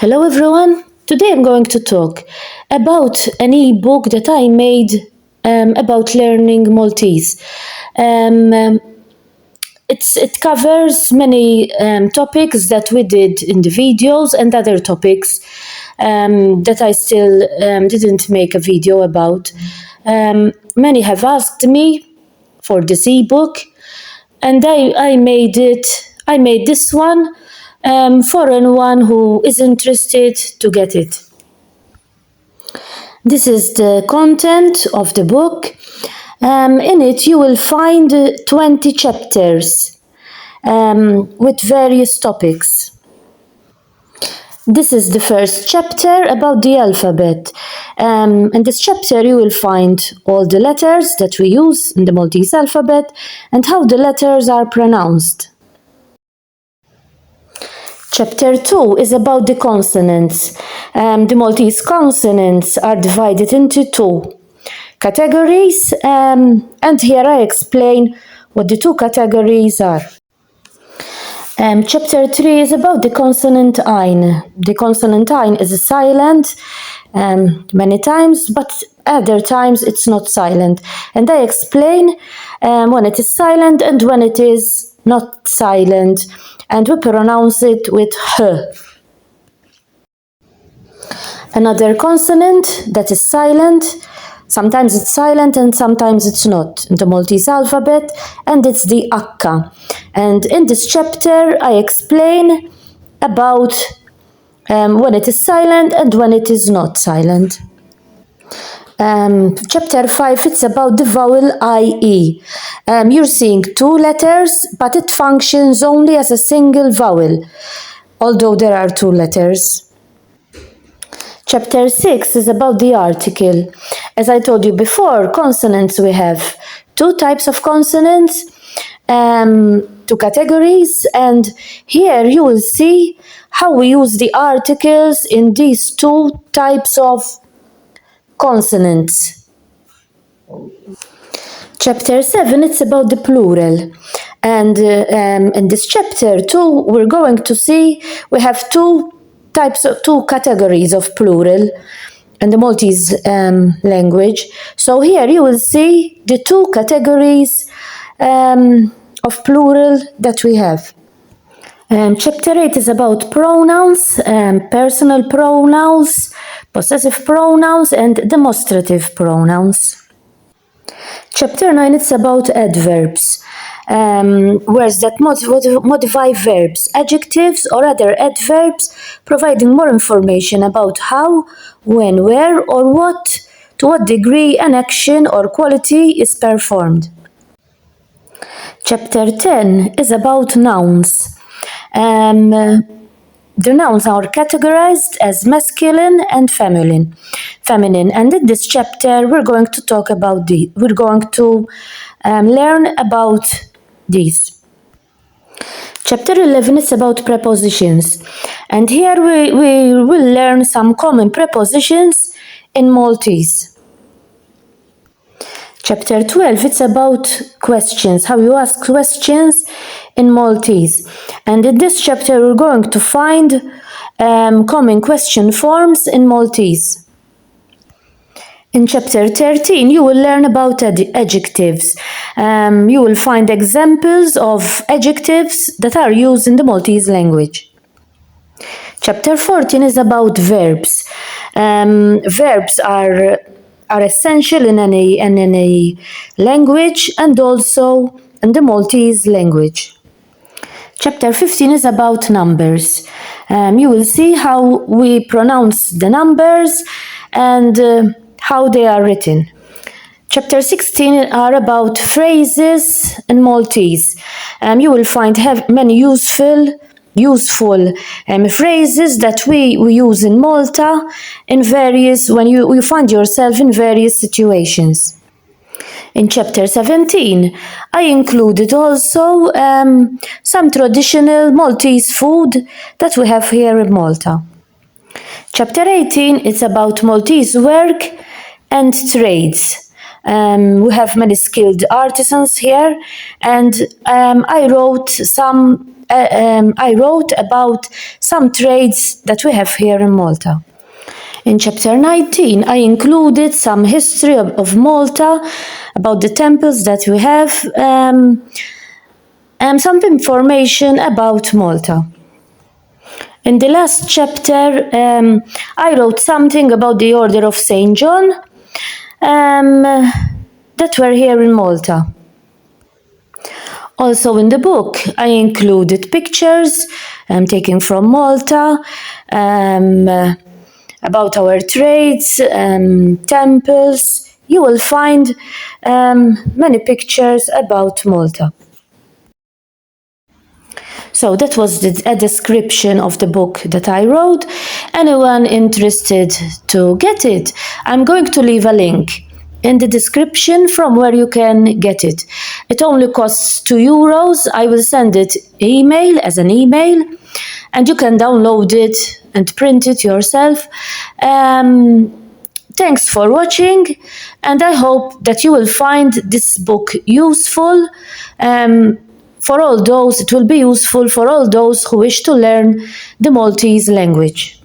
Hello everyone! Today I'm going to talk about an e-book that I made about learning Maltese. It covers many topics that we did in the videos and other topics that I still didn't make a video about. Many have asked me for this e-book, and I made it. I made this one for anyone who is interested to get it. This is the content of the book. In it you will find 20 chapters with various topics. This is the first chapter about the alphabet. In this chapter you will find all the letters that we use in the Maltese alphabet and how the letters are pronounced. Chapter 2 is about the consonants. The Maltese consonants are divided into two categories, and here I explain what the two categories are. Chapter 3 is about the consonant ein. The consonant ein is silent many times, but other times it's not silent. And I explain when it is silent and when it is not silent. And we pronounce it with h. Another consonant that is silent, sometimes it's silent and sometimes it's not in the Maltese alphabet, and it's the H. And in this chapter I explain about when it is silent and when it is not silent. Chapter 5, it's about the vowel IE. You're seeing two letters, but it functions only as a single vowel, although there are two letters. Chapter 6 is about the article. As I told you before, consonants, we have two types of consonants, two categories, and here you will see how we use the articles in these two types of consonants. Chapter 7, it's about the plural. And in this chapter 2, we're going to see we have two categories of plural in the Maltese language. So here you will see the two categories of plural that we have. Chapter 8 is about pronouns, personal pronouns, possessive pronouns, and demonstrative pronouns. Chapter 9 is about adverbs, words that modify verbs, adjectives or other adverbs, providing more information about how, when, where, or what, to what degree an action or quality is performed. Chapter 10 is about nouns. The nouns are categorized as masculine and feminine. And in this chapter, we're going to talk about learn about these. Chapter 11 is about prepositions, and here we will learn some common prepositions in Maltese. Chapter 12, it's about questions, how you ask questions in Maltese. And in this chapter, we're going to find common question forms in Maltese. In chapter 13, you will learn about adjectives. You will find examples of adjectives that are used in the Maltese language. Chapter 14 is about verbs. Verbs are essential in any language and also in the Maltese language. Chapter 15 is about numbers. You will see how we pronounce the numbers and how they are written. Chapter 16 are about phrases in Maltese. You will find many useful phrases that we use in Malta when you find yourself in various situations. In chapter 17, I included also some traditional Maltese food that we have here in Malta. Chapter 18 is about Maltese work and trades. We have many skilled artisans here, and I wrote some I wrote about some trades that we have here in Malta. In chapter 19, I included some history of Malta, about the temples that we have, and some information about Malta. In the last chapter, I wrote something about the Order of St. John that were here in Malta. Also in the book, I included pictures taken from Malta, about our trades, temples. You will find many pictures about Malta. So that was a description of the book that I wrote. Anyone interested to get it, I'm going to leave a link in the description from where you can get it. It only costs €2. I will send it as an email, and you can download it and print it yourself. Thanks for watching, and I hope that you will find this book useful. It will be useful for all those who wish to learn the Maltese language.